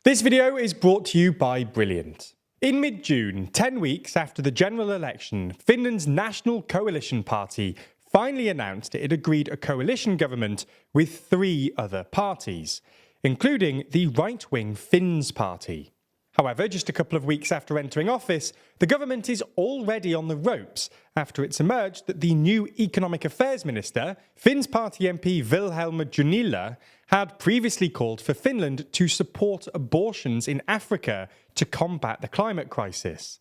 This video is brought to you by Brilliant. In mid-June, 10 weeks after the general election, Finland's National Coalition Party finally announced it had agreed a coalition government with 3 other parties, including the right-wing Finns Party. However, just a couple of weeks after entering office, the government is already on the ropes after it's emerged that the new Economic Affairs Minister, Finns Party MP Vilhelm Junnila, had previously called for Finland to support abortions in Africa to combat the climate crisis.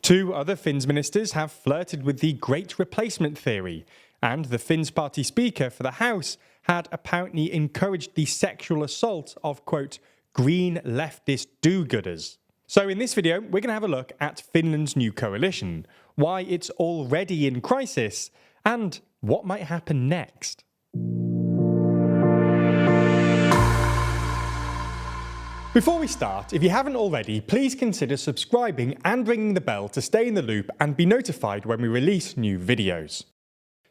2 other Finns ministers have flirted with the Great Replacement theory, and the Finns Party Speaker for the House had apparently encouraged the sexual assault of, quote, green leftist do-gooders. So in this video, we're going to have a look at Finland's new coalition, why it's already in crisis, and what might happen next. Before we start, if you haven't already, please consider subscribing and ringing the bell to stay in the loop and be notified when we release new videos.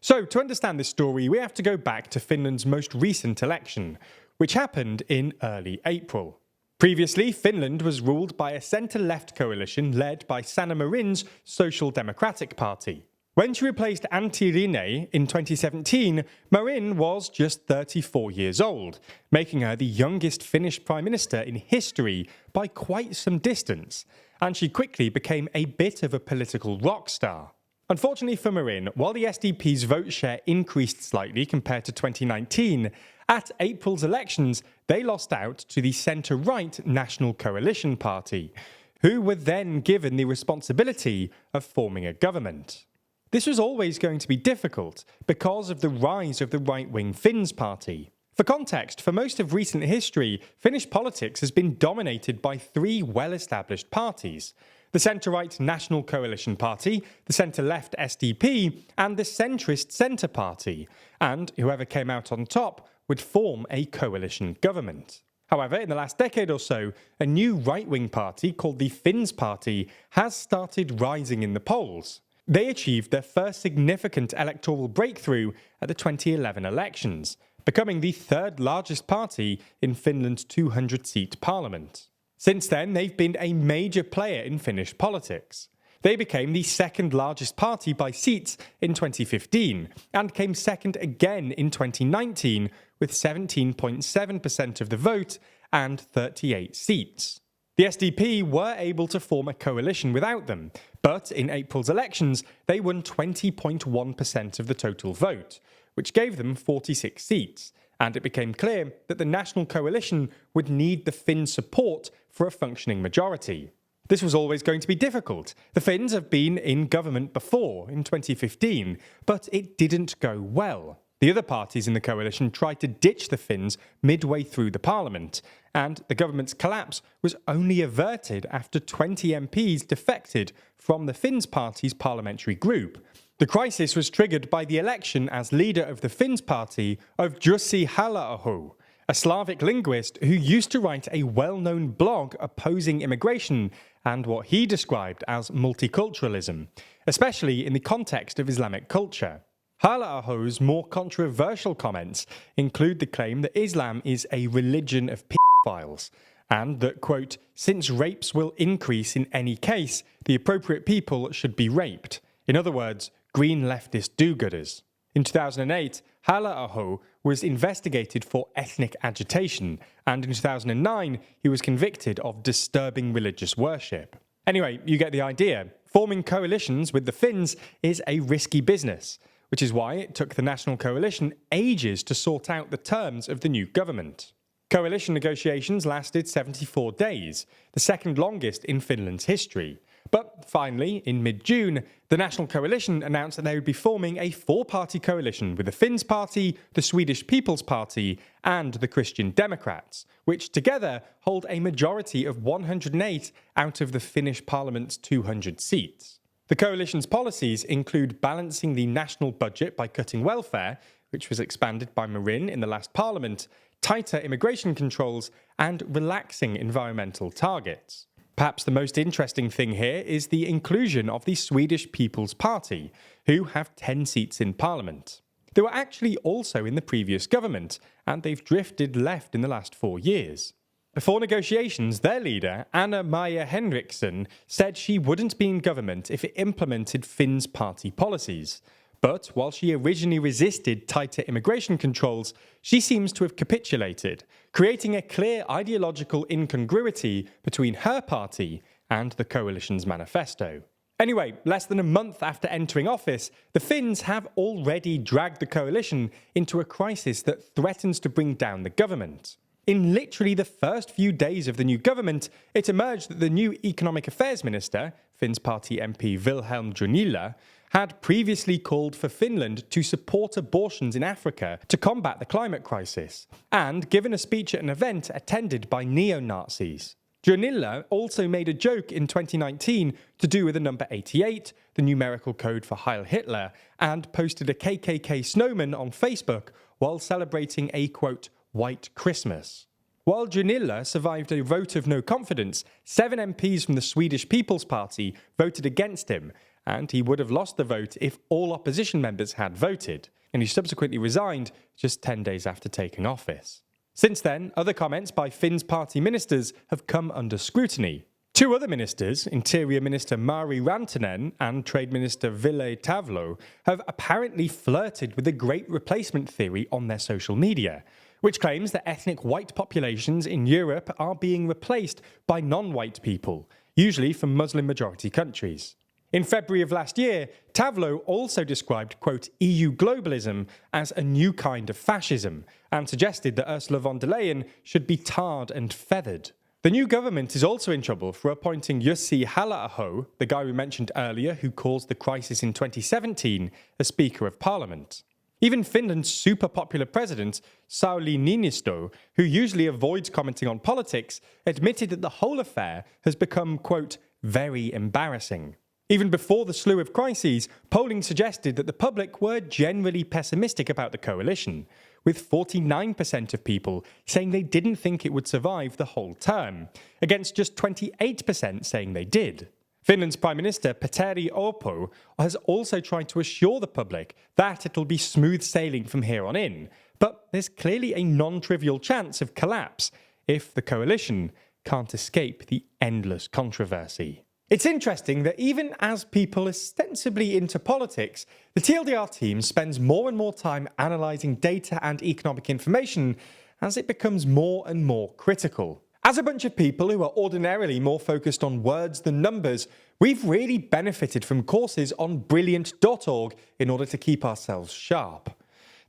So, to understand this story, we have to go back to Finland's most recent election, which happened in early April. Previously, Finland was ruled by a centre-left coalition led by Sanna Marin's Social Democratic Party. When she replaced Antti Rinne in 2017, Marin was just 34 years old, making her the youngest Finnish Prime Minister in history by quite some distance, and she quickly became a bit of a political rock star. Unfortunately for Marin, while the SDP's vote share increased slightly compared to 2019, at April's elections they lost out to the centre-right National Coalition Party, who were then given the responsibility of forming a government. This was always going to be difficult because of the rise of the right-wing Finns Party. For context, for most of recent history, Finnish politics has been dominated by 3 well-established parties: the centre-right National Coalition Party, the centre-left SDP, and the centrist Centre Party, and whoever came out on top would form a coalition government. However, in the last decade or so, a new right-wing party called the Finns Party has started rising in the polls. They achieved their first significant electoral breakthrough at the 2011 elections, becoming the 3rd largest party in Finland's 200-seat parliament. Since then, they've been a major player in Finnish politics. They became the 2nd largest party by seats in 2015, and came second again in 2019 with 17.7% of the vote and 38 seats. The SDP were able to form a coalition without them, but in April's elections they won 20.1% of the total vote, which gave them 46 seats, and it became clear that the National Coalition would need the Finns' support for a functioning majority. This was always going to be difficult. The Finns have been in government before, in 2015, but it didn't go well. The other parties in the coalition tried to ditch the Finns midway through the parliament, and the government's collapse was only averted after 20 MPs defected from the Finns Party's parliamentary group. The crisis was triggered by the election as leader of the Finns Party of Jussi Halla-aho, a Slavic linguist who used to write a well-known blog opposing immigration and what he described as multiculturalism, especially in the context of Islamic culture. Halla-aho's more controversial comments include the claim that Islam is a religion of pedophiles, and that, quote, since rapes will increase in any case, the appropriate people should be raped. In other words, green leftist do-gooders. In 2008, Halla-aho was investigated for ethnic agitation, and in 2009 he was convicted of disturbing religious worship. Anyway, you get the idea. Forming coalitions with the Finns is a risky business, which is why it took the National Coalition ages to sort out the terms of the new government. Coalition negotiations lasted 74 days, the 2nd longest in Finland's history. But finally, in mid-June, the National Coalition announced that they would be forming a 4-party coalition with the Finns Party, the Swedish People's Party, and the Christian Democrats, which together hold a majority of 108 out of the Finnish Parliament's 200 seats. The coalition's policies include balancing the national budget by cutting welfare, which was expanded by Marin in the last parliament, tighter immigration controls, and relaxing environmental targets. Perhaps the most interesting thing here is the inclusion of the Swedish People's Party, who have 10 seats in parliament. They were actually also in the previous government, and they've drifted left in the last 4 years. Before negotiations, their leader, Anna-Maja Henriksson, said she wouldn't be in government if it implemented Finn's party policies. But while she originally resisted tighter immigration controls, she seems to have capitulated, creating a clear ideological incongruity between her party and the coalition's manifesto. Anyway, less than a month after entering office, the Finns have already dragged the coalition into a crisis that threatens to bring down the government. In literally the first few days of the new government, it emerged that the new Economic Affairs Minister, Finn's party MP Wilhelm Junnila, had previously called for Finland to support abortions in Africa to combat the climate crisis, and given a speech at an event attended by neo-Nazis. Junnila also made a joke in 2019 to do with the number 88, the numerical code for Heil Hitler, and posted a KKK snowman on Facebook while celebrating a, quote, white Christmas. While Junnila survived a vote of no confidence, 7 MPs from the Swedish People's Party voted against him, and he would have lost the vote if all opposition members had voted, and he subsequently resigned just 10 days after taking office. Since then, other comments by Finn's party ministers have come under scrutiny. 2 other ministers, Interior Minister Mari Rantanen and Trade Minister Ville Tavlo, have apparently flirted with the Great Replacement theory on their social media, which claims that ethnic white populations in Europe are being replaced by non-white people, usually from Muslim-majority countries. In February of last year, Tavlo also described, quote, EU globalism as a new kind of fascism, and suggested that Ursula von der Leyen should be tarred and feathered. The new government is also in trouble for appointing Jussi Halla-aho, the guy we mentioned earlier who caused the crisis in 2017, as Speaker of Parliament. Even Finland's super popular president, Sauli Niinisto, who usually avoids commenting on politics, admitted that the whole affair has become, quote, very embarrassing. Even before the slew of crises, polling suggested that the public were generally pessimistic about the coalition, with 49% of people saying they didn't think it would survive the whole term, against just 28% saying they did. Finland's Prime Minister Petteri Orpo has also tried to assure the public that it'll be smooth sailing from here on in, but there's clearly a non-trivial chance of collapse if the coalition can't escape the endless controversy. It's interesting that even as people ostensibly into politics, the TLDR team spends more and more time analysing data and economic information as it becomes more and more critical. As a bunch of people who are ordinarily more focused on words than numbers, we've really benefited from courses on brilliant.org in order to keep ourselves sharp.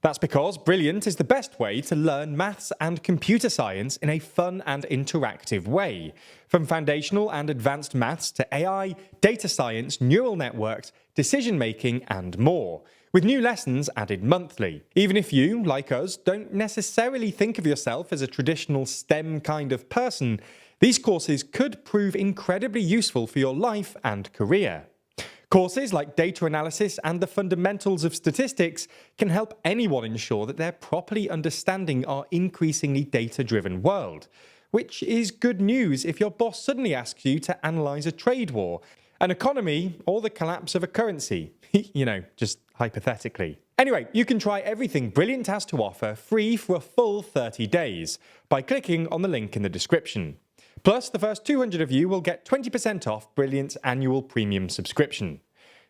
That's because Brilliant is the best way to learn maths and computer science in a fun and interactive way. From foundational and advanced maths to AI, data science, neural networks, decision making, and more, with new lessons added monthly. Even if you, like us, don't necessarily think of yourself as a traditional STEM kind of person, these courses could prove incredibly useful for your life and career. Courses like data analysis and the fundamentals of statistics can help anyone ensure that they're properly understanding our increasingly data-driven world, which is good news if your boss suddenly asks you to analyse a trade war, an economy, or the collapse of a currency. You know, just hypothetically. Anyway, you can try everything Brilliant has to offer free for a full 30 days by clicking on the link in the description. Plus, the first 200 of you will get 20% off Brilliant's annual premium subscription.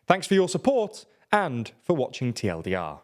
Thanks for your support and for watching TLDR.